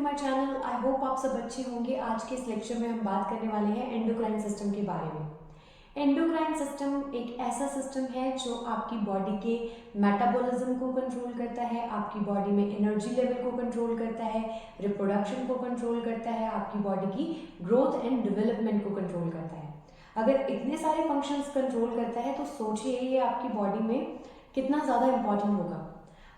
My channel. I hope आप सब अच्छे होंगे। आज के इस लेक्चर में हम बात करने वाले हैं एंडोक्राइन सिस्टम के बारे में। एंडोक्राइन सिस्टम एक ऐसा सिस्टम है जो आपकी बॉडी के मेटाबॉलिज्म को कंट्रोल करता है, आपकी बॉडी में एनर्जी लेवल को कंट्रोल करता है, रिप्रोडक्शन को कंट्रोल करता है, आपकी बॉडी की ग्रोथ एंड डेवलपमेंट को कंट्रोल करता है। अगर इतने सारे फंक्शंस कंट्रोल करता है तो सोचिए ये आपकी बॉडी में कितना ज़्यादा इंपॉर्टेंट होगा।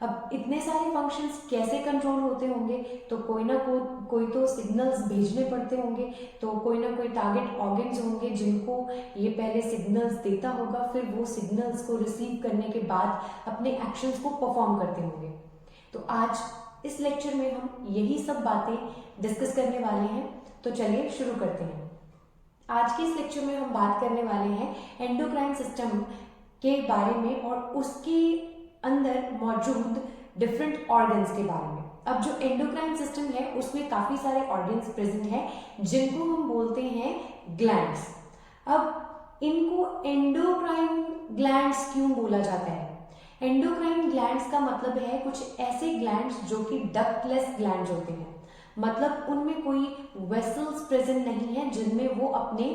अब इतने सारे फंक्शंस कैसे कंट्रोल होते होंगे, तो कोई तो सिग्नल्स भेजने पड़ते होंगे, तो कोई ना कोई टारगेट ऑर्गन्स होंगे जिनको ये पहले सिग्नल्स देता होगा, फिर वो सिग्नल्स को रिसीव करने के बाद अपने एक्शंस को परफॉर्म करते होंगे। तो आज इस लेक्चर में हम यही सब बातें डिस्कस करने वाले हैं। तो चलिए शुरू करते हैं। आज के इस लेक्चर में हम बात करने वाले हैं एंडोक्राइन सिस्टम के बारे में और उसके अंदर मौजूद डिफरेंट ऑर्गन्स के बारे में। अब जो एंडोक्राइन सिस्टम है उसमें काफी सारे ऑर्गन्स प्रेजेंट हैं जिनको हम बोलते हैं ग्लैंड्स। अब इनको एंडोक्राइन ग्लैंड्स क्यों बोला जाता है? एंडोक्राइन ग्लैंड्स का मतलब है कुछ ऐसे ग्लैंड्स जो कि डक्टलेस ग्लैंड्स होते हैं, मतलब उनमें कोई वेसल्स प्रेजेंट नहीं है जिनमें वो अपने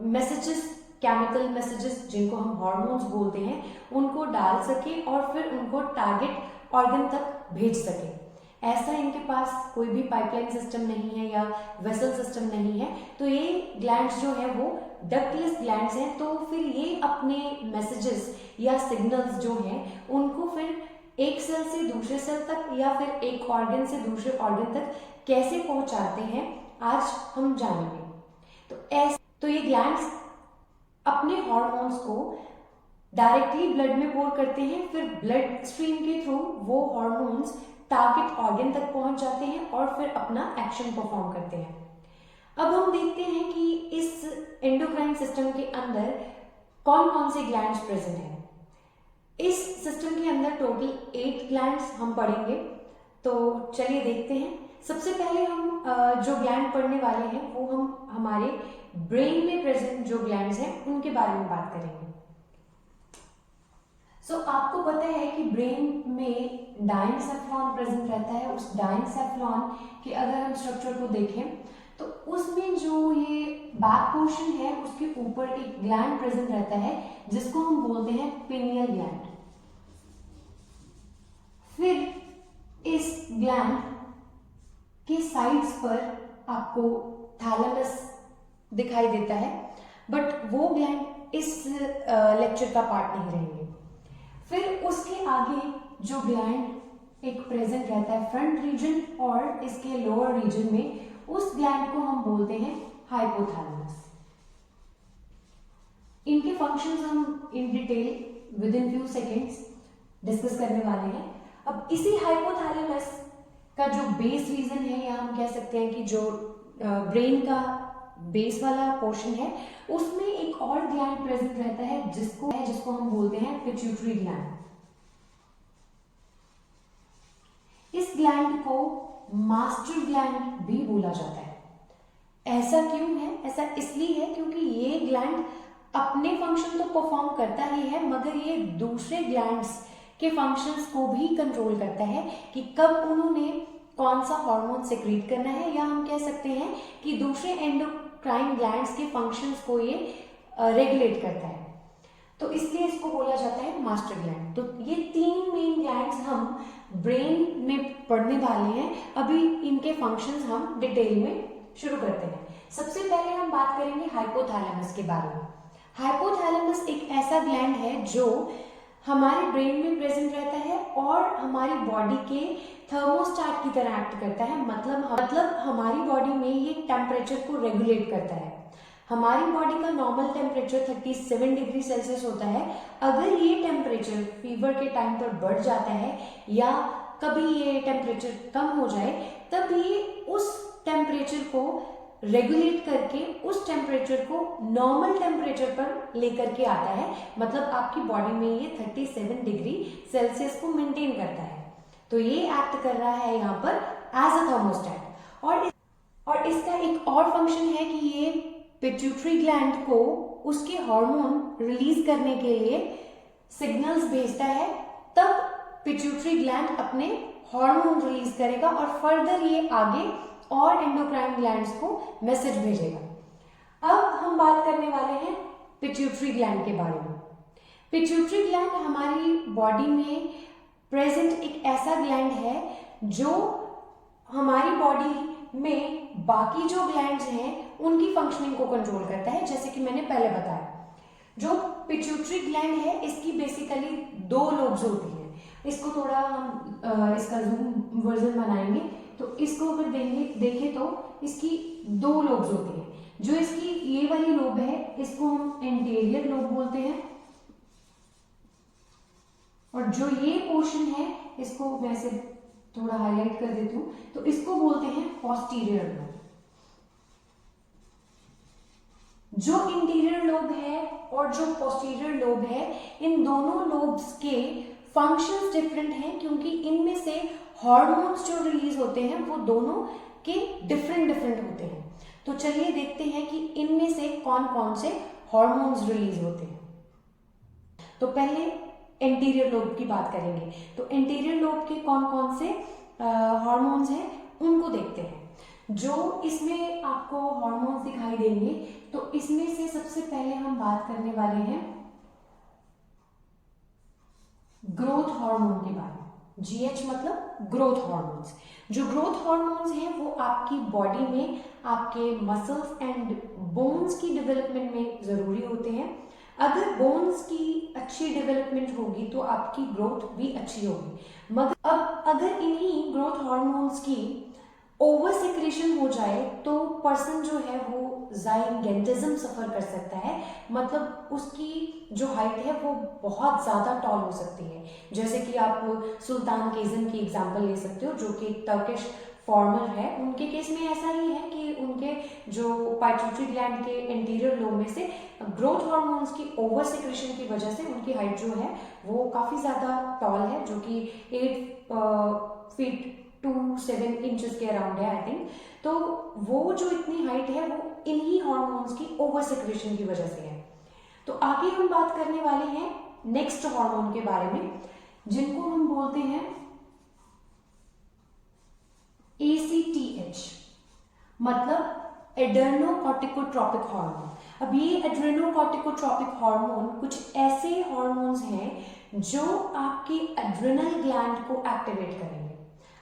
मैसेजेस, केमिकल मैसेजेस जिनको हम हार्मोन्स बोलते हैं, उनको डाल सके और फिर उनको टारगेट ऑर्गन तक भेज सके। ऐसा इनके पास कोई भी पाइपलाइन सिस्टम नहीं है या वेसल सिस्टम नहीं है। तो ये ग्लैंड्स जो है वो डक्टलेस ग्लैंड्स हैं। तो फिर ये अपने मैसेजेस या सिग्नल्स जो हैं उनको फिर एक सेल से दूसरे सेल तक या फिर एक ऑर्गन से दूसरे ऑर्गन तक कैसे पहुंचाते हैं आज हम जानेंगे। तो ये ग्लैंड्स अपने हार्मोन्स को डायरेक्टली ब्लड में पोर करते हैं, फिर ब्लड स्ट्रीम के थ्रू वो हार्मोन्स टारगेट ऑर्गन तक पहुंच जाते हैं और फिर अपना एक्शन परफॉर्म करते हैं। अब हम देखते हैं कि इस एंडोक्राइन सिस्टम के अंदर कौन कौन से ग्लैंड्स प्रेजेंट हैं। इस सिस्टम के अंदर टोटल 8 ग्लैंड्स हम पढ़ेंगे। तो चलिए देखते हैं। सबसे पहले हम जो ग्लैंड पढ़ने वाले हैं वो हम हमारे ब्रेन में प्रेजेंट जो ग्लैंड्स हैं उनके बारे में बात करेंगे। आपको पता है कि ब्रेन में डायनसेफ्लॉन प्रेजेंट रहता है। उस डायनसेफ्लॉन के अगर हम स्ट्रक्चर को देखें तो उसमें जो ये बैक पोर्शन है उसके ऊपर एक ग्लैंड प्रेजेंट रहता है जिसको हम बोलते हैं पिनियल ग्लैंड। फिर इस ग्लैंड के साइड्स पर आपको थैलेमस दिखाई देता है, बट वो ग्लैंड इस लेक्चर का पार्ट नहीं रहेंगे। फिर उसके आगे जो ग्लैंड एक प्रेजेंट रहता है फ्रंट रीजन और इसके लोअर रीजन में, उस ग्लैंड को हम बोलते हैं हाइपोथैलेमस। इनके फंक्शंस हम in detail with in few seconds discuss करने वाले हैं। अब इसी हाइपोथैलेमस का जो बेस रीजन है या हम कह सकते हैं कि जो ब्रेन का बेस वाला पोर्शन है उसमें एक और ग्लैंड प्रेजेंट रहता है जिसको हम बोलते हैं पिट्यूटरी ग्लैंड। इस ग्लैंड को मास्टर ग्लैंड भी बोला जाता है। ऐसा क्यों है? ऐसा इसलिए है क्योंकि ये ग्लैंड अपने फंक्शन तो परफॉर्म करता ही है मगर ये दूसरे ग्लैंड्स के फंक्शंस को भी कंट्रोल करता है कि कब उन्होंने कौन सा हार्मोन सेक्रेट करना है, या हम कह सकते हैं कि दूसरे एंडोक्राइन ग्लैंड्स के फंक्शंस को ये रेगुलेट करता है। तो इसलिए इसको बोला जाता है मास्टर ग्लैंड। तो ये 3 मेन ग्लैंड्स हम ब्रेन में पढ़ने वाले हैं। अभी इनके फंक्शंस हम डिटेल में शुरू करते हैं। सबसे पहले हम बात करेंगे हाइपोथैलेमस के बारे में। हाइपोथैलेमस एक ऐसा ग्लैंड है जो हमारे ब्रेन में प्रेजेंट रहता है और हमारी बॉडी के थर्मोस्टेट की तरह एक्ट करता है। मतलब हमारी बॉडी में ये टेम्परेचर को रेगुलेट करता है। हमारी बॉडी का नॉर्मल टेम्परेचर 37 डिग्री सेल्सियस होता है। अगर ये टेम्परेचर फीवर के टाइम पर बढ़ जाता है या कभी ये टेम्परेचर कम हो जाए, तब ये उस टेम्परेचर को रेगुलेट करके उस टेम्परेचर को नॉर्मल टेम्परेचर पर लेकर के आता है। मतलब आपकी बॉडी में ये 37 डिग्री सेल्सियस को मेंटेन करता है। तो ये एक्ट कर रहा है यहाँ पर एज अ थर्मोस्टेट। और इसका एक और फंक्शन है कि ये पिट्यूटरी ग्लैंड को उसके हार्मोन रिलीज करने के लिए सिग्नल्स भेजता है, तब पिट्यूटरी ग्लैंड अपने हार्मोन रिलीज करेगा और फर्दर ये आगे और एंडोक्राइन ग्लैंड्स को मैसेज भेजेगा। अब हम बात करने वाले हैं पिट्यूटरी ग्लैंड के बारे में। पिट्यूटरी ग्लैंड हमारी बॉडी में प्रेजेंट एक ऐसा ग्लैंड है जो हमारी बॉडी में बाकी जो ग्लैंड्स हैं उनकी फंक्शनिंग को कंट्रोल करता है। जैसे कि मैंने पहले बताया, जो पिट्यूटरी ग्लैंड है इसकी बेसिकली 2 लोब्स होती हैं। इसको थोड़ा हम इसका जूम वर्जन बनाएंगे तो इसको अगर देखें तो इसकी 2 लोब्स होती हैं। जो इसकी ये वाली लोब है इसको हम एंटीरियर लोब बोलते हैं, और जो ये पोर्शन है इसको मैं से थोड़ा हाईलाइट कर देती हूं, तो इसको बोलते हैं पोस्टीरियर लोब। जो इंटीरियर लोब है और जो पोस्टीरियर लोब है, इन दोनों लोब्स के फंक्शंस डिफरेंट हैं, क्योंकि इनमें से हार्मोन्स जो रिलीज होते हैं वो दोनों के डिफरेंट होते हैं। तो चलिए देखते हैं कि इनमें से कौन कौन से हार्मोन्स रिलीज होते हैं। तो पहले एंटीरियर लोब की बात करेंगे। तो एंटीरियर लोब के कौन कौन से हार्मोन्स हैं उनको देखते हैं। जो इसमें आपको हार्मोन्स दिखाई देंगे, तो इसमें से सबसे पहले हम बात करने वाले हैं ग्रोथ हार्मोन के बारे में। GH मतलब ग्रोथ हार्मोन्स। जो ग्रोथ हार्मोन्स हैं वो आपकी बॉडी में आपके मसल्स एंड बोन्स की डेवलपमेंट में जरूरी होते हैं। अगर बोन्स की अच्छी डेवलपमेंट होगी तो आपकी ग्रोथ भी अच्छी होगी। मगर अब अगर इन्हीं ग्रोथ हार्मोन्स की ओवर सिक्रेशन हो जाए तो पर्सन जो है वो ज़ाइगेंटिज्म सफर कर सकता है। मतलब उसकी जो हाइट है वो बहुत ज्यादा टॉल हो सकती है। जैसे कि आप सुल्तान केज़न की एग्जांपल ले सकते हो, जो कि टर्किश फॉर्मर है। उनके केस में ऐसा ही है कि उनके जो पिट्यूटरी ग्लैंड के एंटीरियर लोब में से ग्रोथ हार्मोन्स की ओवर सिक्रेशन की वजह से उनकी हाइट जो है वो काफी ज्यादा टॉल है, जो कि 8 फीट 7 इंचेस के अराउंड है आई थिंक। तो वो जो इतनी हाइट है वो इन्हीं हार्मोन्स की ओवर सिक्रेशन की वजह से है। तो आगे हम बात करने वाले हैं नेक्स्ट हार्मोन के बारे में, जिनको हम बोलते हैं ACTH मतलब एड्रेनोकॉर्टिकोट्रोपिक हार्मोन। अब ये एड्रेनोकॉर्टिकोट्रोपिक हार्मोन कुछ ऐसे हार्मोन्स हैं जो आपके एड्रिनल ग्लैंड को एक्टिवेट करेंगे।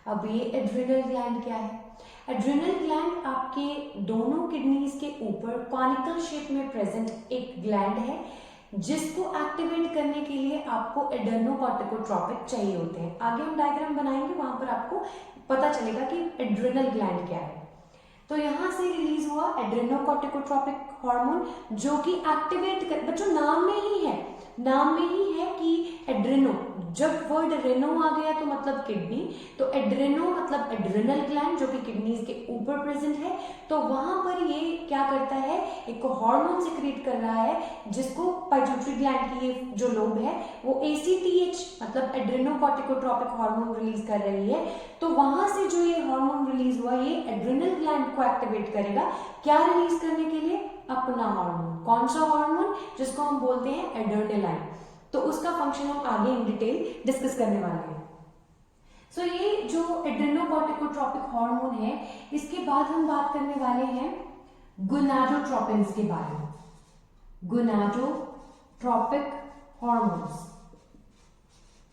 अब ये एड्रिनल ग्लैंड क्या है? एड्रिनल ग्लैंड आपके दोनों किडनीज के ऊपर कॉनिकल शेप में प्रेजेंट एक ग्लैंड है, जिसको एक्टिवेट करने के लिए आपको एड्रेनोकॉर्टिकोट्रोपिक चाहिए होते हैं। आगे हम डायग्राम बनाएंगे, वहां पर आपको पता चलेगा कि एड्रिनल ग्लैंड क्या है। तो यहां से रिलीज हुआ एड्रेनोकॉर्टिकोट्रोपिक हार्मोन, जो कि एक्टिवेट कर, बच्चों नाम में ही है कि एड्रेनो, जब वर्ड रेनो आ गया तो मतलब किडनी, तो एड्रेनो मतलब एड्रिनल ग्लैंड जो कि किडनीज के ऊपर प्रेजेंट है। तो वहां पर ये क्या करता है, एक हार्मोन सिक्रेट कर रहा है जिसको पिट्यूटरी ग्लैंड की ये जो लोब है वो ACTH मतलब एड्रेनोकॉर्टिकोट्रोपिक हार्मोन रिलीज कर रही है। तो वहां से जो ये हार्मोन रिलीज हुआ ये एड्रिनल ग्लैंड को एक्टिवेट करेगा, क्या रिलीज करने के लिए? अपना हार्मोन। कौन सा हार्मोन? जिसको हम बोलते हैं एड्रेनालाइन। तो उसका फंक्शन हम आगे इन डिटेल डिस्कस करने वाले हैं। सो ये जो एड्रेनोकॉर्टिकोट्रोपिक हार्मोन है, इसके बाद हम बात करने वाले हैं गोनाडोट्रोपिन्स के बारे में। गोनाडोट्रोपिक हार्मोन्स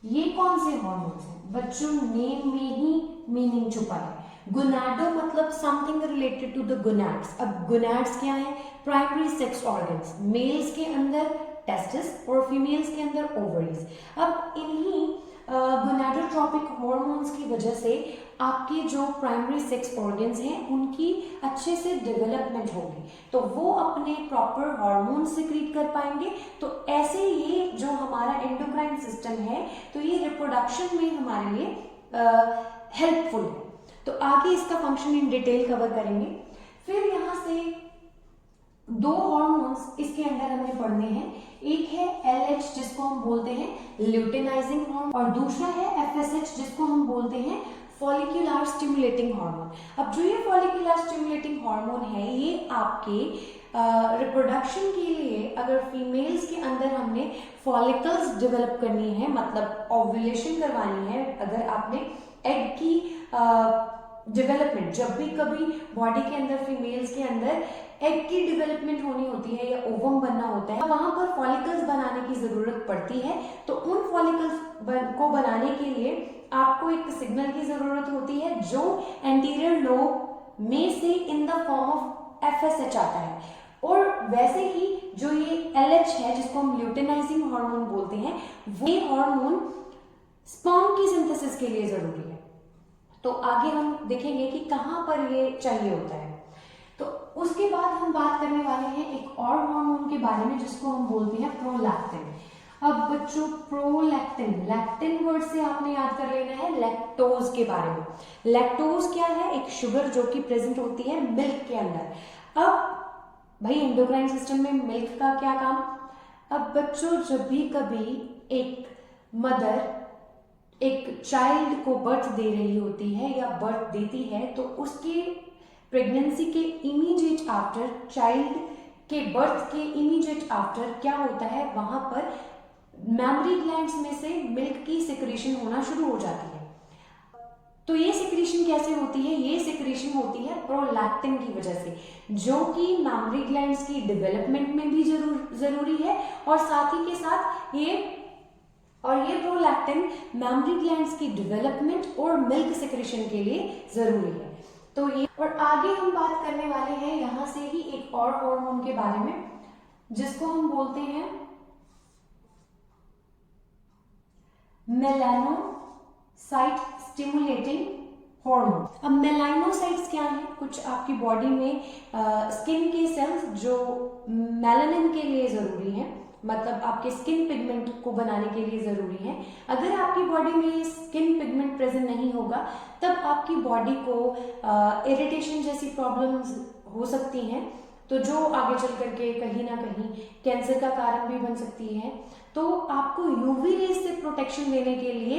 ये कौन से हार्मोन्स हैं? बच्चों नेम में ही मीनिंग छुपा है। गोनाडो मतलब something related to the gonads. अब गोनाड्स क्या है? Primary sex organs. मेल्स के अंदर टेस्टिस और फीमेल्स के अंदर ओवरीज। अब इन्हीं गोनाडोट्रोपिक हार्मोन्स की वजह से आपके जो प्राइमरी सेक्स ऑर्गन्स हैं उनकी अच्छे से डेवलपमेंट होगी, तो वो अपने प्रॉपर हार्मोन सिक्रीट कर पाएंगे। तो ऐसे ये जो हमारा एंडोक्राइन सिस्टम है, तो ये रिप्रोडक्शन में हमारे लिए हेल्पफुल है। तो आगे इसका फंक्शन इन डिटेल कवर करेंगे। फिर यहाँ से 2 हार्मोन्स इसके अंदर हमें पढ़ने हैं। एक है LH जिसको हम बोलते हैं ल्यूटेनाइजिंग हार्मोन, और दूसरा है FSH जिसको हम बोलते हैं फॉलिक्यूलर स्टिमुलेटिंग हार्मोन। अब जो ये फॉलिक्यूलर स्टिमुलेटिंग हार्मोन है ये आपके रिप्रोडक्शन के लिए, अगर फीमेल्स के अंदर हमने फॉलिकल्स डेवलप करनी है, मतलब ओव्यूलेशन करवानी है, अगर आपने एग की डेवलपमेंट, जब भी कभी बॉडी के अंदर फीमेल्स के अंदर एग की डेवलपमेंट होनी होती है या ओवम बनना होता है, वहां पर फॉलिकल्स बनाने की जरूरत पड़ती है। तो उन फॉलिकल्स को बनाने के लिए आपको एक सिग्नल की जरूरत होती है जो एंटीरियर लोब में से in the form of FSH आता है। और वैसे ही जो ये LH है जिसको हम ल्यूटेनाइजिंग हार्मोन बोलते हैं, वो हार्मोन स्पर्म की सिंथेसिस के लिए जरूरी है। तो आगे हम देखेंगे कि कहां पर ये चाहिए होता है। तो उसके बाद हम बात करने वाले हैं एक और हार्मोन के बारे में जिसको हम बोलते हैं प्रोलैक्टिन। अब बच्चों प्रोलैक्टिन, लैक्टिन वर्ड से आपने याद कर लेना है लैक्टोज के बारे में। लैक्टोज क्या है? एक शुगर जो कि प्रेजेंट होती है मिल्क के अंदर। अब भाई एंडोक्राइन सिस्टम में मिल्क का क्या काम? अब बच्चों जब भी कभी एक मदर एक चाइल्ड को बर्थ दे रही होती है या बर्थ देती है, तो उसके प्रेगनेंसी के इमीडिएट आफ्टर, चाइल्ड के बर्थ के इमीडिएट आफ्टर क्या होता है, वहां पर मैमरी ग्लैंड्स में से मिल्क की सिक्रीशन होना शुरू हो जाती है। तो ये सिक्रीशन कैसे होती है? ये सिक्रीशन होती है प्रोलैक्टिन की वजह से, जो कि मैमरी ग्लैंड्स की डेवलपमेंट में भी जरूरी है और साथ ही के साथ ये प्रोलैक्टिन मैमरी ग्लैंड्स की डेवलपमेंट और मिल्क सिक्रीशन के लिए जरूरी है। तो ये, और आगे हम बात करने वाले हैं यहां से ही एक और हार्मोन के बारे में जिसको हम बोलते हैं मेलानोसाइट स्टिमुलेटिंग हार्मोन। अब मेलानोसाइट्स क्या है? कुछ आपकी बॉडी में स्किन के सेल्स जो मेलानिन के लिए जरूरी है, मतलब आपके स्किन पिगमेंट को बनाने के लिए जरूरी है। अगर आपकी बॉडी में स्किन पिगमेंट प्रेजेंट नहीं होगा तब आपकी बॉडी को इरिटेशन जैसी प्रॉब्लम्स हो सकती हैं, तो जो आगे चल करके कहीं ना कहीं कैंसर का कारण भी बन सकती है। तो आपको यूवी रेज से प्रोटेक्शन देने के लिए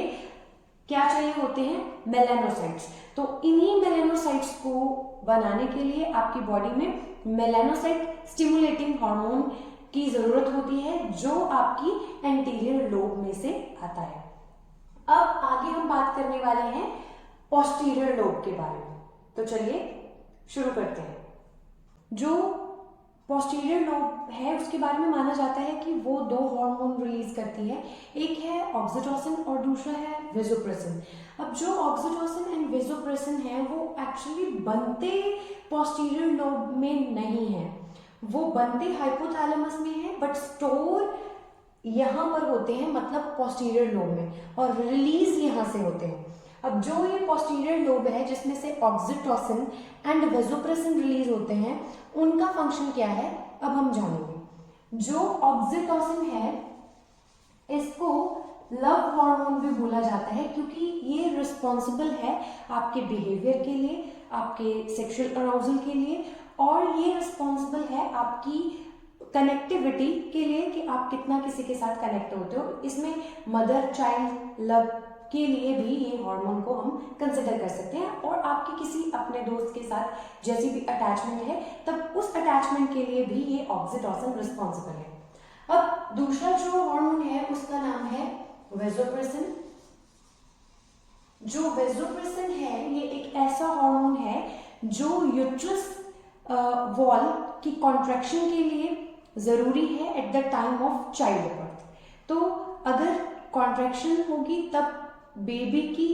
क्या चाहिए होते हैं? मेलानोसाइट्स। तो इन्हीं मेलानोसाइट्स को बनाने के लिए आपकी बॉडी में मेलानोसाइट स्टिमुलेटिंग हार्मोन की जरूरत होती है जो आपकी एंटीरियर लोब में से आता है। अब आगे हम बात करने वाले हैं पोस्टीरियर लोब के बारे में। तो चलिए शुरू करते हैं। जो पोस्टीरियर लोब है उसके बारे में माना जाता है कि वो दो हार्मोन रिलीज करती है, एक है ऑक्सीटोसिन और दूसरा है वेसोप्रेसिन। अब जो ऑक्सीटोसिन एंड वेसोप्रेसिन है वो एक्चुअली बनते पोस्टीरियर लोब में नहीं है, वो बनते हाइपोथैलेमस में है, बट स्टोर यहां पर होते हैं, मतलब पोस्टीरियर लोब में, और रिलीज यहां से होते हैं। अब जो ये पोस्टीरियर लोब है जिसमें से ऑक्सीटोसिन एंड वेसोप्रेसिन रिलीज होते हैं, उनका फंक्शन क्या है अब हम जानेंगे। जो ऑक्सीटोसिन है इसको लव हार्मोन भी बोला जाता है क्योंकि ये रिस्पॉन्सिबल है आपके बिहेवियर के लिए, आपके सेक्सुअल अराउजल के लिए, और ये रिस्पॉन्सिबल है आपकी कनेक्टिविटी के लिए कि आप कितना किसी के साथ कनेक्ट होते हो। इसमें मदर चाइल्ड लव के लिए भी ये हार्मोन को हम कंसिडर कर सकते हैं, और आपके किसी अपने दोस्त के साथ जैसी भी अटैचमेंट है तब उस अटैचमेंट के लिए भी ये ऑक्सीटोसिन रिस्पॉन्सिबल है। अब दूसरा जो हार्मोन है उसका नाम है वेसोप्रेसिन। जो वेसोप्रेसिन है ये एक ऐसा हार्मोन है जो यूट्रस वॉल की कॉन्ट्रैक्शन के लिए जरूरी है at the time of child birth. तो अगर कॉन्ट्रैक्शन होगी तब बेबी की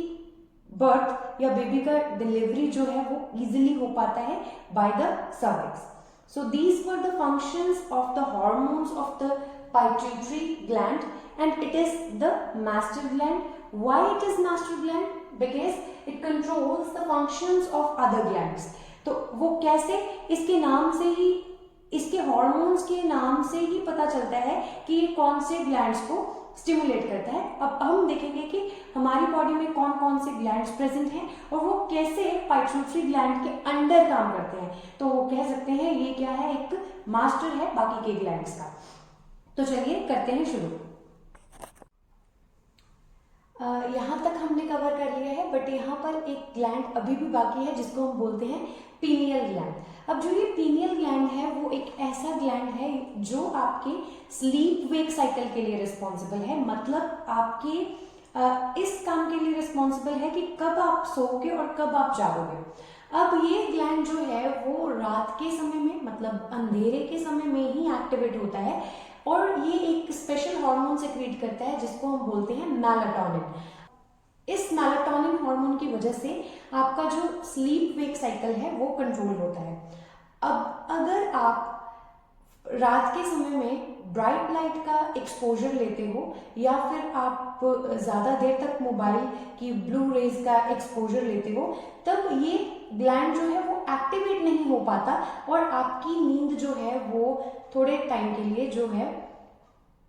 बर्थ या बेबी का डिलीवरी जो है वो इजीली हो पाता है by the cervix. So these were the functions of the hormones of the pituitary gland and it is the master gland. Why it is master gland? Because it controls the functions of other glands. तो वो कैसे? इसके नाम से ही, इसके hormones के नाम से ही पता चलता है कि ये कौन से ग्लैंड्स को स्टिमुलेट करता है। अब हम देखेंगे कि हमारी बॉडी में कौन कौन से ग्लैंड्स प्रेजेंट हैं और वो कैसे पिट्यूटरी ग्लैंड के अंडर काम करते हैं। तो वो कह सकते हैं ये क्या है, एक मास्टर है बाकी के ग्लैंड्स का। तो चलिए करते हैं शुरू। यहाँ तक हमने कवर कर लिया है, बट यहाँ पर एक ग्लैंड अभी भी बाकी है जिसको हम बोलते हैं पीनियल ग्लैंड। अब जो ये पीनियल ग्लैंड है वो एक ऐसा ग्लैंड है जो आपके स्लीप वेक साइकिल के लिए रिस्पॉन्सिबल है, मतलब आपके इस काम के लिए रिस्पॉन्सिबल है कि कब आप सोओगे और कब आप जागोगे। अब ये ग्लैंड जो है वो रात के समय में, मतलब अंधेरे के समय में ही एक्टिवेट होता है और ये एक स्पेशल हार्मोन सेक्रेट करता है जिसको हम बोलते हैं मेलाटोनिन। इस मेलाटोनिन हार्मोन की वजह से आपका जो स्लीप वेक साइकिल है वो कंट्रोल होता है। अब अगर आप रात के समय में ब्राइट लाइट का एक्सपोजर लेते हो या फिर आप ज़्यादा देर तक मोबाइल की ब्लू रेज का एक्सपोजर लेते हो, तब ये ग्लैंड जो है वो एक्टिवेट नहीं हो पाता और आपकी नींद जो है वो थोड़े टाइम के लिए जो है,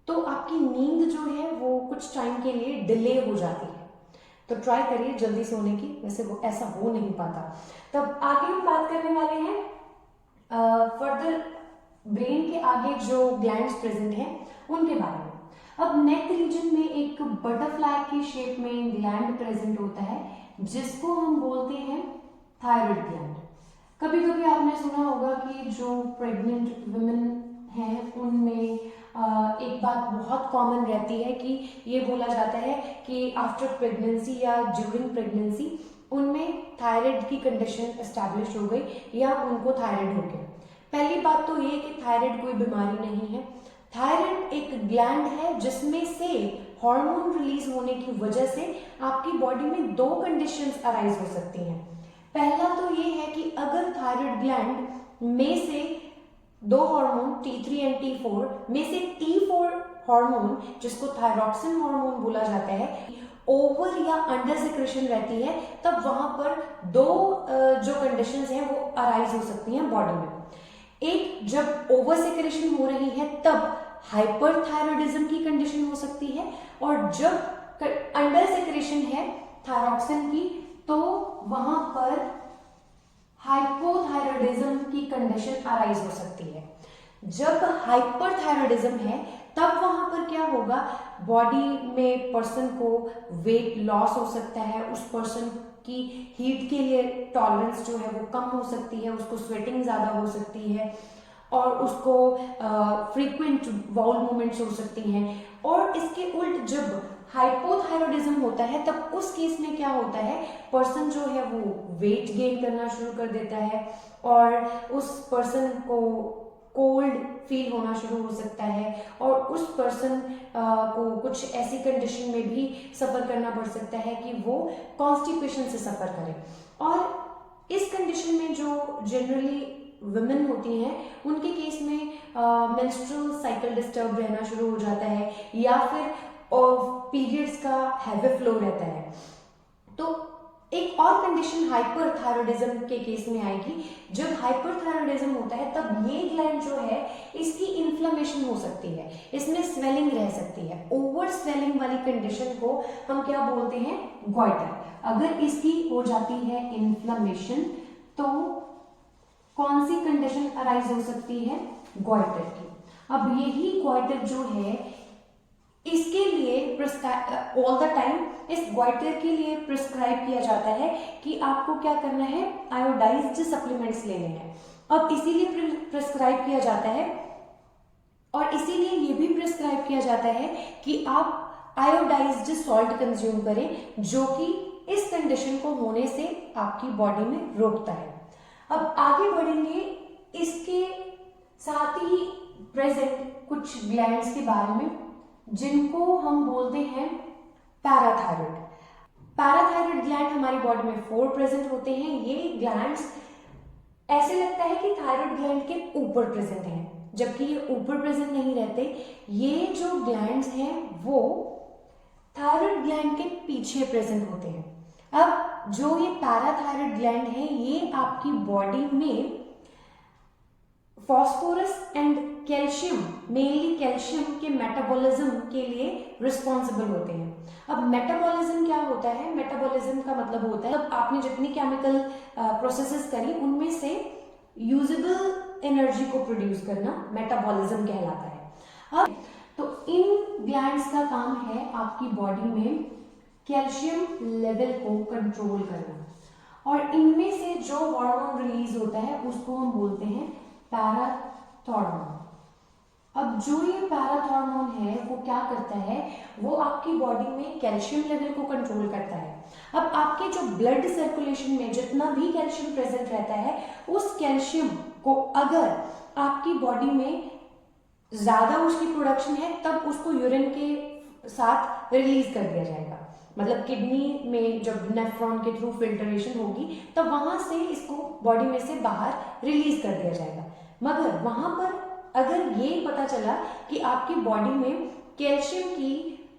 तो आपकी नींद जो है वो कुछ टाइम के लिए डिले हो जाती है। तो ट्राई करिए जल्दी सोने की, वैसे वो ऐसा हो नहीं पाता। तब आगे हम बात करने वाले हैं फर्दर ब्रेन के आगे जो ग्लैंड्स प्रेजेंट हैं उनके बारे में। अब नेक रीजन में एक बटरफ्लाई की शेप में ग्लैंड प्रेजेंट होता है जिसको हम बोलते हैं थायराइड ग्लैंड। कभी कभी आपने सुना होगा कि जो प्रेग्नेंट वुमेन हैं उनमें एक बात बहुत कॉमन रहती है कि ये बोला जाता है कि आफ्टर प्रेगनेंसी या ड्यूरिंग प्रेगनेंसी उनमें थायराइड की कंडीशन एस्टैब्लिश हो गई या उनको थायराइड हो गया। पहली बात तो ये कि थायराइड कोई बीमारी नहीं है। थायराइड एक ग्लैंड है जिसमें से हार्मोन रिलीज होने की वजह से आपकी बॉडी में दो कंडीशंस अराइज हो सकती हैं। पहला तो ये है कि अगर थायराइड ग्लैंड में से दो हार्मोन T3 एंड T4 में से T4 हार्मोन, जिसको थायरॉक्सिन हार्मोन बोला जाता है, ओवर या अंडर सिक्रेशन रहती है, तब वहां पर दो जो कंडीशंस हैं वो अराइज हो सकती हैं बॉडी में। एक, जब ओवर सिक्रेशन हो रही है तब हाइपरथायरॉयडिज्म की कंडीशन हो सकती है, और जब अंडर सिक्रेशन है थायरॉक्सिन की तो वहां पर हाइपोथायरॉयडिज्म की कंडीशन अराइज हो सकती है। जब हाइपरथायरॉयडिज्म है तब वहां पर क्या होगा, बॉडी में पर्सन को वेट लॉस हो सकता है, उस पर्सन की हीट के लिए टॉलरेंस जो है वो कम हो सकती है, उसको स्वेटिंग ज्यादा हो सकती है और उसको फ्रीक्वेंट बाउल मूवमेंट्स हो सकती हैं। और इसके उल्ट जब हाइपोथायरॉयडिज्म होता है तब उस केस में क्या होता है, पर्सन जो है वो वेट गेन करना शुरू कर देता है और उस पर्सन को कोल्ड फील होना शुरू हो सकता है और उस पर्सन को कुछ ऐसी कंडीशन में भी सफ़र करना पड़ सकता है कि वो कॉन्स्टिपेशन से सफ़र करे। और इस कंडीशन में जो जनरली वुमेन होती हैं उनके केस में मेंस्ट्रुअल साइकिल डिस्टर्ब रहना शुरू हो जाता है या फिर पीरियड्स का हैवी फ्लो रहता है। तो एक और कंडीशन हाइपरथायरॉयडिज्म के केस में आएगी। जब हाइपरथायरॉयडिज्म होता है तब ये ग्लैंड जो है इसकी इन्फ्लेमेशन हो सकती है, इसमें स्वेलिंग रह सकती है। ओवर स्वेलिंग वाली कंडीशन को हम क्या बोलते हैं, गॉइटर। अगर इसकी हो जाती है इन्फ्लेमेशन तो कौन सी कंडीशन अराइज हो सकती है, गॉइटर की। अब यही गॉइटर जो है इसके लिए ऑल द टाइम इस गॉइटर के लिए प्रिस्क्राइब किया जाता है कि आपको क्या करना है, आयोडाइज्ड सप्लीमेंट्स लेने हैं। अब इसीलिए प्रिस्क्राइब किया जाता है और इसीलिए ये भी प्रिस्क्राइब किया जाता है कि आप आयोडाइज्ड सॉल्ट कंज्यूम करें, जो कि इस कंडीशन को होने से आपकी बॉडी में रोकता है। अब आगे बढ़ेंगे इसके साथ ही प्रेजेंट कुछ ग्लैंड्स के बारे में जिनको हम बोलते हैं पैराथायरॉयड। पैराथायरॉयड ग्लैंड हमारी बॉडी में 4 प्रेजेंट होते हैं। ये ग्लैंड्स ऐसे लगता है कि थायराइड ग्लैंड के ऊपर प्रेजेंट हैं, जबकि ये ऊपर प्रेजेंट नहीं रहते। ये जो ग्लैंड्स हैं वो थायराइड ग्लैंड के पीछे प्रेजेंट होते हैं। अब जो ये पैराथायरॉयड ग्लैंड है ये आपकी बॉडी में phosphorus and calcium, mainly calcium के मेटाबॉलिज्म के लिए रिस्पॉन्सिबल होते हैं। अब मेटाबॉलिज्म क्या होता है, मेटाबॉलिज्म का मतलब होता है अब आपने जितनी केमिकल प्रोसेसेस करी उनमें से यूजेबल एनर्जी को प्रोड्यूस करना मेटाबॉलिज्म कहलाता है। अब तो इन ग्लैंड्स का काम है आपकी बॉडी में कैल्शियम लेवल को कंट्रोल करना और इनमें से जो हार्मोन रिलीज होता है उसको हम बोलते हैं पैराथायरॉयड। अब जो ये पैराथॉर्मोन है वो क्या करता है, वो आपकी बॉडी में कैल्शियम लेवल को कंट्रोल करता है। अब आपके जो ब्लड सर्कुलेशन में जितना भी कैल्शियम प्रेजेंट रहता है, उस कैल्शियम को अगर आपकी बॉडी में ज्यादा उसकी प्रोडक्शन है तब उसको यूरिन के साथ रिलीज कर दिया जाएगा। मतलब किडनी में जब नेफ्रॉन के थ्रू फिल्ट्रेशन होगी तब वहां से इसको बॉडी में से बाहर रिलीज कर दिया जाएगा। मगर वहां पर अगर ये पता चला कि आपकी बॉडी में कैल्शियम की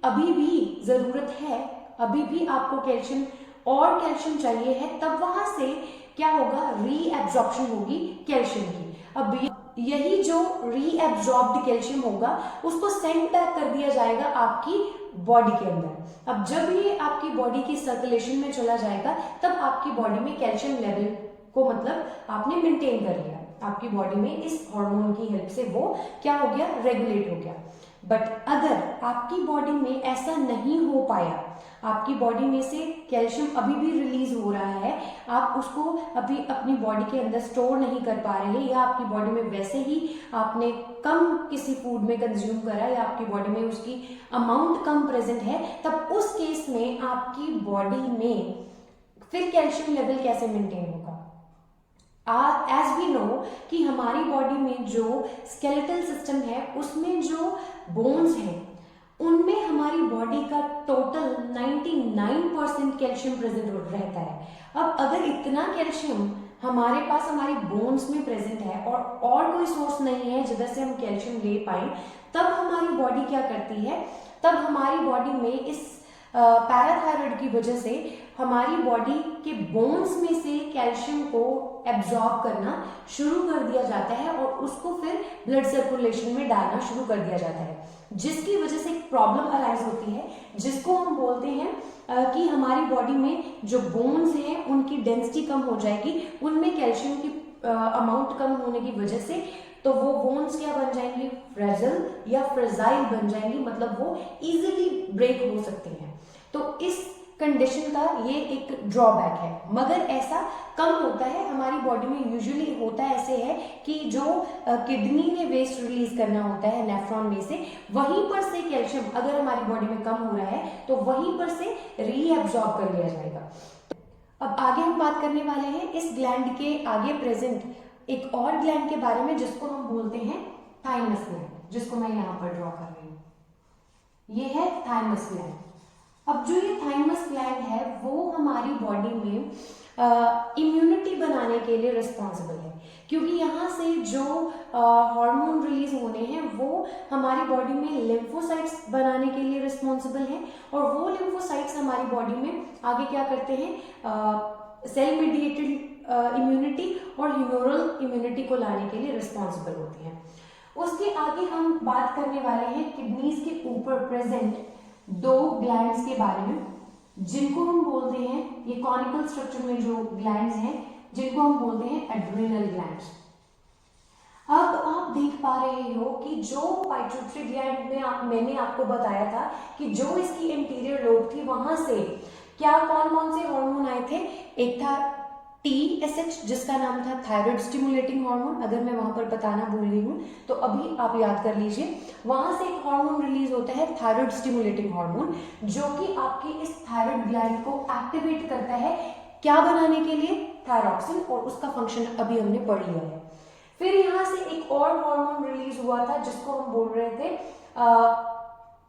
अभी भी जरूरत है, अभी भी आपको कैल्शियम और कैल्शियम चाहिए है, तब वहां से क्या होगा, रीएब्जॉर्प्शन होगी कैल्शियम की। अब यही जो रीएब्जॉर्ब्ड कैल्शियम होगा उसको सेंड बैक कर दिया जाएगा आपकी बॉडी के अंदर। अब जब ये आपकी बॉडी की सर्कुलेशन में चला जाएगा तब आपकी बॉडी में कैल्शियम लेवल को मतलब आपने मेंटेन कर लिया, आपकी बॉडी में इस हार्मोन की हेल्प से वो क्या हो गया, रेगुलेट हो गया। बट अगर आपकी बॉडी में ऐसा नहीं हो पाया, आपकी बॉडी में से कैल्शियम अभी भी रिलीज हो रहा है, आप उसको अभी अपनी बॉडी के अंदर स्टोर नहीं कर पा रहे, या आपकी बॉडी में वैसे ही आपने कम किसी फूड में कंज्यूम करा, या आपकी बॉडी में उसकी अमाउंट कम प्रेजेंट है, तब उस केस में आपकी बॉडी में फिर कैल्शियम लेवल कैसे मेंटेन होगा। एज वी नो कि हमारी बॉडी में जो स्केलेटल सिस्टम है उसमें जो बोन्स हैं उनमें हमारी बॉडी का टोटल 99% कैल्शियम प्रेजेंट रहता है। अब अगर इतना कैल्शियम हमारे पास हमारी बोन्स में प्रेजेंट है और कोई सोर्स नहीं है जिधर से हम कैल्शियम ले पाए, तब हमारी बॉडी क्या करती है, तब हमारी बॉडी में इस पैराथायराइड की वजह से हमारी बॉडी के बोन्स में से कैल्शियम को एब्जॉर्ब करना शुरू कर दिया जाता है और उसको फिर ब्लड सर्कुलेशन में डालना शुरू कर दिया जाता है, जिसकी वजह से एक प्रॉब्लम अराइज होती है जिसको हम बोलते हैं कि हमारी बॉडी में जो बोन्स हैं उनकी डेंसिटी कम हो जाएगी, उनमें कैल्शियम की अमाउंट कम होने की वजह से तो वो बोन्स क्या बन जाएंगी, फ्रेजाइल या फ्रेजाइल बन जाएंगी, मतलब वो इजीली ब्रेक हो सकती हैं। तो इस कंडीशन का ये एक ड्रॉबैक है, मगर ऐसा कम होता है हमारी बॉडी में। यूजुअली होता ऐसे है कि जो किडनी ने वेस्ट रिलीज करना होता है नेफ्रॉन में से, वहीं पर से कैल्शियम अगर हमारी बॉडी में कम हो रहा है तो वहीं पर से रीएब्जॉर्ब कर लिया जाएगा। अब आगे हम बात करने वाले हैं इस ग्लैंड के आगे प्रेजेंट एक और ग्लैंड के बारे में जिसको हम बोलते हैं थाइमस ग्लैंड, जिसको मैं यहाँ पर ड्रॉ कर रही हूँ। ये है थाइमस ग्लैंड। अब जो ये थाइमस ग्लैंड है वो हमारी बॉडी में इम्यूनिटी बनाने के लिए रिस्पॉन्सिबल है, क्योंकि यहाँ से जो हार्मोन रिलीज होने हैं वो हमारी बॉडी में लिम्फोसाइट्स बनाने के लिए रिस्पॉन्सिबल हैं, और वो लिम्फोसाइट्स हमारी बॉडी में आगे क्या करते हैं, सेल मेडिएटेड इम्यूनिटी और ह्यूमरल इम्यूनिटी को लाने के लिए रिस्पॉन्सिबल होती हैं। उसके आगे हम बात करने वाले हैं किडनीज के ऊपर प्रेजेंट दो ग्लैंड्स के बारे में, जिनको हम बोलते हैं, ये कॉनिकल स्ट्रक्चर में जो ग्लैंड्स हैं जिनको हम बोलते हैं एड्रिनल ग्लैंड्स। अब आप देख पा रहे हो कि जो पाइट्यूटरी ग्लैंड में मैंने आपको बताया था कि जो इसकी इंटीरियर लोब थी वहां से क्या कौन कौन से हार्मोन आए थे, एक था TSH जिसका नाम था थायराइड स्टिमुलेटिंग हार्मोन, अगर मैं वहां पर बताना भूल गई हूं तो अभी आप याद कर लीजिए। वहां से एक हार्मोन रिलीज होता है थायराइड स्टिमुलेटिंग हार्मोन, जो कि आपकी इस थायराइड ग्लैंड को एक्टिवेट करता है क्या बनाने के लिए, थायरॉक्सिन, और उसका फंक्शन अभी हमने पढ़ लिया है। फिर यहाँ से एक और हार्मोन रिलीज हुआ था जिसको हम बोल रहे थे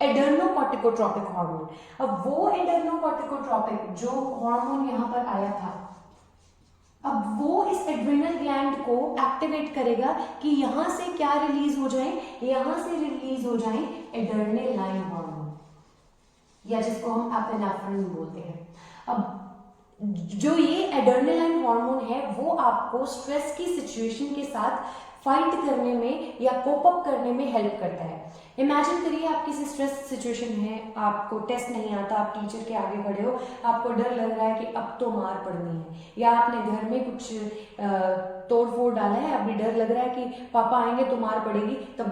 एडर्नोकॉर्टिकोट्रोपिक हार्मोन। अब वो एडर्नोकॉर्टिकोट्रोपिक जो हार्मोन यहाँ पर आया था, अब वो इस एड्रिनल ग्लैंड को एक्टिवेट करेगा कि यहां से क्या रिलीज हो जाए, यहां से रिलीज हो जाए एड्रेनालाइन हार्मोन, या जिसको हम एपिनेफ्रिन बोलते हैं। अब जो ये एड्रेनालाइन हार्मोन है वो आपको स्ट्रेस की सिचुएशन के साथ फाइट करने में या कोप अप करने में हेल्प करता है। इमेजिन करिए आप किसी स्ट्रेस सिचुएशन है, आपको टेस्ट नहीं आता, आप टीचर के आगे खड़े हो, आपको डर लग रहा है कि अब तो मार पड़नी है, या आपने घर में कुछ तोड़ फोड़ डाला है, अभी डर लग रहा है कि पापा आएंगे तो मार पड़ेगी, तब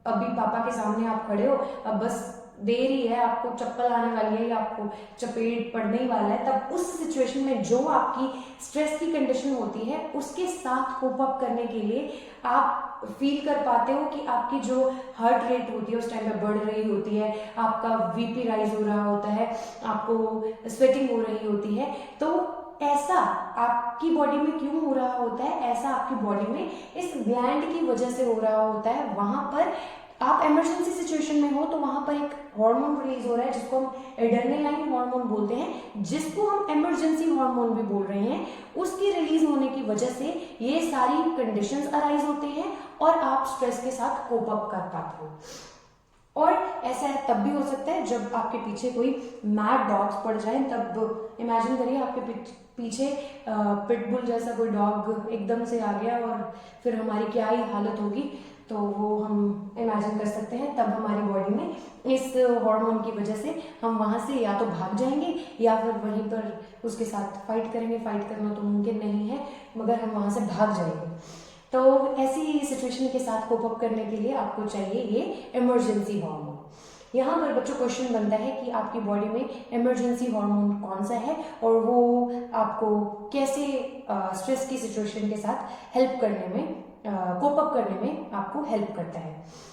अभी पापा के सामने आप खड़े हो, अब बस दे रही है, आपको चप्पल आने वाली है या आपको चपेट पड़ने ही वाला है, तब उस सिचुएशन में जो आपकी स्ट्रेस की कंडीशन होती है उसके साथ कोप अप करने के लिए आप फील कर पाते हो कि आपकी जो हार्ट रेट होती है उस टाइम पे बढ़ रही होती है, आपका वीपी राइज हो रहा होता है, आपको स्वेटिंग हो रही होती है। तो ऐसा आपकी बॉडी में क्यों हो रहा होता है, ऐसा आपकी बॉडी में इस ग्लैंड की वजह से हो रहा होता है। वहां पर आप इमरजेंसी सिचुएशन में हो तो वहां पर एक हार्मोन रिलीज हो रहा है जिसको हम एड्रेनालाइन हार्मोन बोलते हैं, जिसको हम इमरजेंसी हार्मोन भी बोल रहे हैं। उसकी रिलीज होने की वजह से ये सारी कंडीशंस अराइज होते हैं और आप स्ट्रेस के साथ कोप अप कर पाते हो। और ऐसा तब भी हो सकता है जब आपके पीछे कोई मैड डॉग्स पड़ जाए, तब इमेजिन करिए आपके पीछे पिटबुल जैसा कोई डॉग एकदम से आ गया और फिर हमारी क्या ही हालत होगी, तो वो हम इमेजिन कर सकते हैं। तब हमारी बॉडी में इस हार्मोन की वजह से हम वहां से या तो भाग जाएंगे या फिर वहीं पर उसके साथ फाइट करेंगे। फाइट करना तो मुमकिन नहीं है मगर हम वहां से भाग जाएंगे। तो ऐसी सिचुएशन के साथ कोप अप करने के लिए आपको चाहिए ये इमरजेंसी हार्मोन। यहाँ पर बच्चों क्वेश्चन बनता है कि आपकी बॉडी में इमरजेंसी हार्मोन कौन सा है और वो आपको कैसे स्ट्रेस की सिचुएशन के साथ हेल्प करने में, कोप अप करने में आपको हेल्प करता है।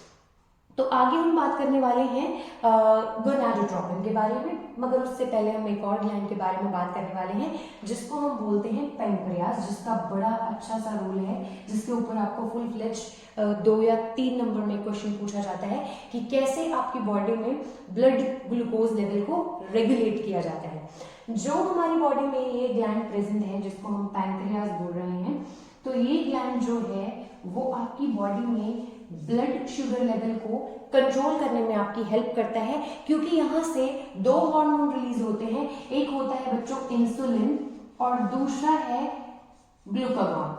तो आगे हम बात करने वाले हैं गोनाडोट्रोपिन के बारे में, मगर उससे पहले हम एक और ग्लैंड के बारे में बात करने वाले हैं जिसको हम बोलते हैं पैंक्रियास, जिसका बड़ा अच्छा सा रोल है, जिसके ऊपर आपको फुल फ्लेज 2 या 3 नंबर में क्वेश्चन पूछा जाता है कि कैसे आपकी बॉडी में ब्लड ग्लूकोज लेवल को रेगुलेट किया जाता है। जो हमारी बॉडी में ये ग्लैंड प्रेजेंट है जिसको हम पैंक्रियास बोल रहे हैं, तो ये ग्लैंड जो है वो आपकी बॉडी में ब्लड शुगर लेवल को कंट्रोल करने में आपकी हेल्प करता है, क्योंकि यहाँ से 2 हार्मोन रिलीज होते हैं। एक होता है बच्चों इंसुलिन और दूसरा है ग्लूकागॉन।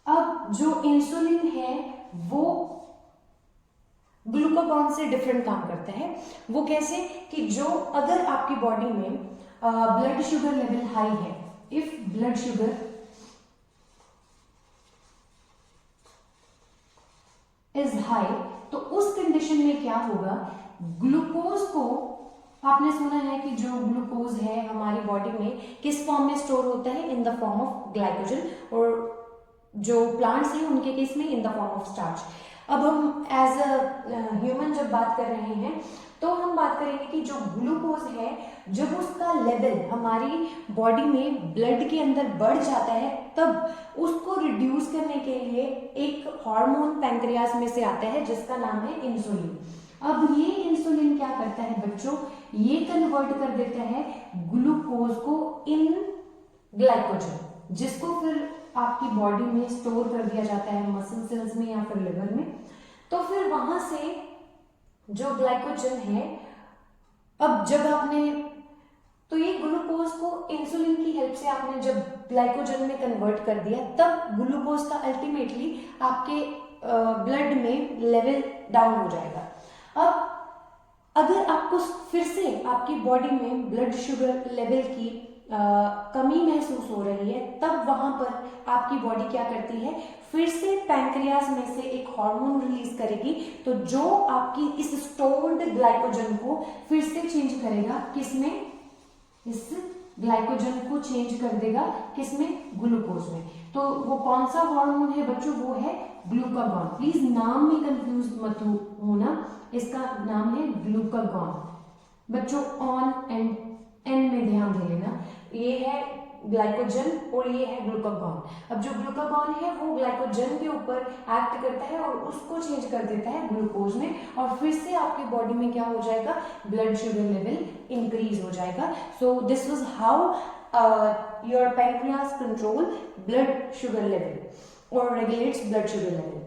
अब जो इंसुलिन है वो ग्लूकागॉन से डिफरेंट काम करता है। वो कैसे कि जो अगर आपकी बॉडी में ब्लड शुगर लेवल हाई है, if blood sugar is high, तो उस कंडीशन में क्या होगा, ग्लूकोज को, आपने सुना है कि जो ग्लूकोज है हमारी बॉडी में किस फॉर्म में स्टोर होता है, in the form of glycogen, और जो प्लांट्स हैं उनके केस में in the form of starch. अब हम एज अ ह्यूमन जब बात कर रहे हैं तो हम बात करेंगे कि जो ग्लूकोज है जब उसका लेवल हमारी बॉडी में ब्लड के अंदर बढ़ जाता है तब उसको रिड्यूस करने के लिए एक हार्मोन पैंक्रियास में से आता है जिसका नाम है इंसुलिन। अब ये इंसुलिन क्या करता है बच्चों, ये कन्वर्ट कर देता है ग्लूकोज को इन ग्लाइकोजन, जिसको फिर आपकी बॉडी में स्टोर कर दिया जाता है मसल सेल्स में या फिर लिवर में। तो फिर वहां से जो ग्लाइकोजन है, अब जब आपने, तो ये ग्लूकोज को इंसुलिन की हेल्प से आपने जब ग्लाइकोजन में कन्वर्ट कर दिया, तब ग्लूकोज का अल्टीमेटली आपके ब्लड में लेवल डाउन हो जाएगा। अब अगर आपको फिर से आपकी बॉडी में ब्लड शुगर लेवल की कमी महसूस हो रही है, तब वहां पर आपकी बॉडी क्या करती है, फिर से पैंक्रियास में से एक हार्मोन रिलीज करेगी, तो जो आपकी इस स्टोर्ड ग्लाइकोजन को फिर से चेंज करेगा, किसमें, इस ग्लाइकोजन को चेंज कर देगा किसमें, ग्लूकोज में। तो वो कौन सा हार्मोन है बच्चों, वो है ग्लूकागॉन। प्लीज नाम में कंफ्यूज मत होना, इसका नाम है ग्लूकागॉन। बच्चों ऑन एंड एन में ध्यान दे लेना, ये है ग्लाइकोजन और ये है ग्लूकागॉन। अब जो ग्लूकागॉन है वो ग्लाइकोजन के ऊपर एक्ट करता है और उसको चेंज कर देता है ग्लूकोज में, और फिर से आपकी बॉडी में क्या हो जाएगा, ब्लड शुगर लेवल इंक्रीज हो जाएगा। So this was how your pancreas control blood sugar level और रेगुलेट्स ब्लड शुगर लेवल।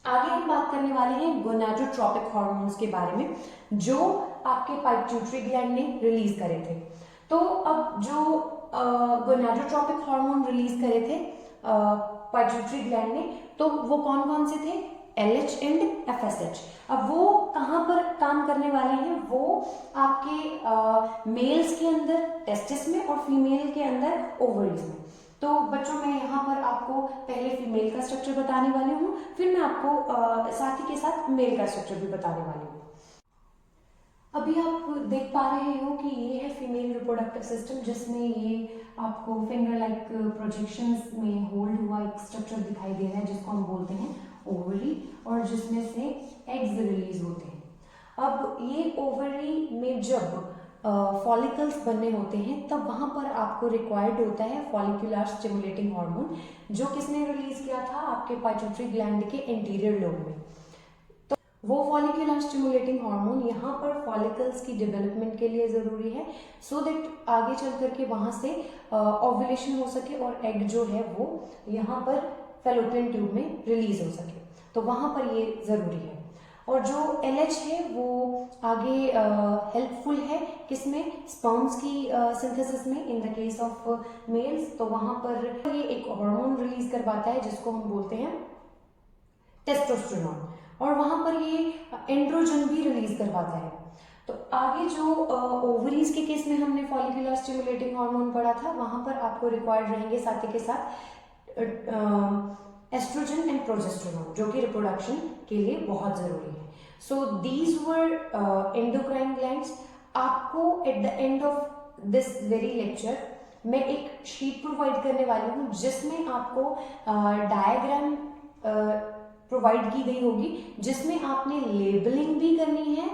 आगे हम बात करने वाले हैं गोनाडोट्रोपिक हार्मोन्स के बारे में, जो आपके पिट्यूटरी ग्लैंड ने रिलीज करे थे। तो अब जो गोनाडोट्रोपिक हार्मोन रिलीज करे थे पिट्यूटरी ग्लैंड ने, तो वो कौन कौन से थे, LH एंड FSH। अब वो कहाँ पर काम करने वाले हैं, वो आपके मेल्स के अंदर टेस्टिस में और फीमेल के अंदर ओवरीज में। तो बच्चों मैं यहाँ पर आपको पहले फीमेल का स्ट्रक्चर बताने वाली हूँ, फिर मैं आपको साथ ही के साथ मेल का स्ट्रक्चर भी बताने वाली हूँ। अभी आप देख पा रहे हो कि ये है फीमेल रिप्रोडक्टिव सिस्टम, जिसमें ये आपको फिंगर लाइक प्रोजेक्शंस में होल्ड हुआ एक स्ट्रक्चर दिखाई दे रहा है, जिसको हम बोलते हैं ओवरी, और जिसमें से एग्स रिलीज होते हैं। अब ये ओवरी में जब फॉलिकल्स बनने होते हैं, तब वहां पर आपको रिक्वायर्ड होता है फॉलिकुलर स्टिमुलेटिंग हार्मोन, जो किसने रिलीज किया था, आपके पाइट्यूटरी ग्लैंड के इंटीरियर लोब में। वो फॉलिकुलर स्टिमुलेटिंग हार्मोन यहाँ पर फॉलिकल्स की डेवलपमेंट के लिए ज़रूरी है, सो दैट आगे चल करके वहाँ से ओव्यूलेशन हो सके और एग जो है वो यहाँ पर फैलोपियन ट्यूब में रिलीज हो सके, तो वहाँ पर ये ज़रूरी है। और जो LH है वो आगे हेल्पफुल है किसमें, स्पर्म्स की सिंथेसिस में in the case of males, तो वहाँ पर ये एक हार्मोन रिलीज करवाता है जिसको हम बोलते हैं टेस्टोस्टेरोन, और वहां पर ये एंड्रोजन भी रिलीज करवाता है। तो आगे जो ओवरीज के केस में हमने फॉलिकुलर स्टिमुलेटिंग हार्मोन पढ़ा था, वहां पर आपको रिक्वायर्ड रहेंगे साथ ही के साथ एस्ट्रोजन एंड प्रोजेस्टेरोन, जो कि रिप्रोडक्शन के लिए बहुत जरूरी है। So these were endocrine glands. आपको at the end of this very lecture मैं एक शीट प्रोवाइड करने वाली हूँ, जिसमें आपको डायग्राम प्रोवाइड की गई होगी, जिसमें आपने लेबलिंग भी करनी है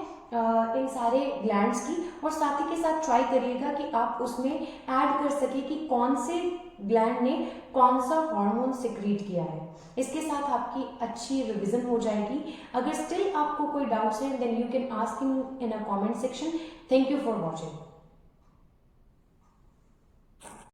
इन सारे ग्लैंड्स की, और साथ ही के साथ ट्राई करिएगा कि आप उसमें ऐड कर सके कि कौन से ग्लैंड ने कौन सा हार्मोन सिक्रीट किया है। इसके साथ आपकी अच्छी रिवीजन हो जाएगी। अगर स्टिल आपको कोई डाउट्स हैं, then you can ask in a comment section. Thank you for watching.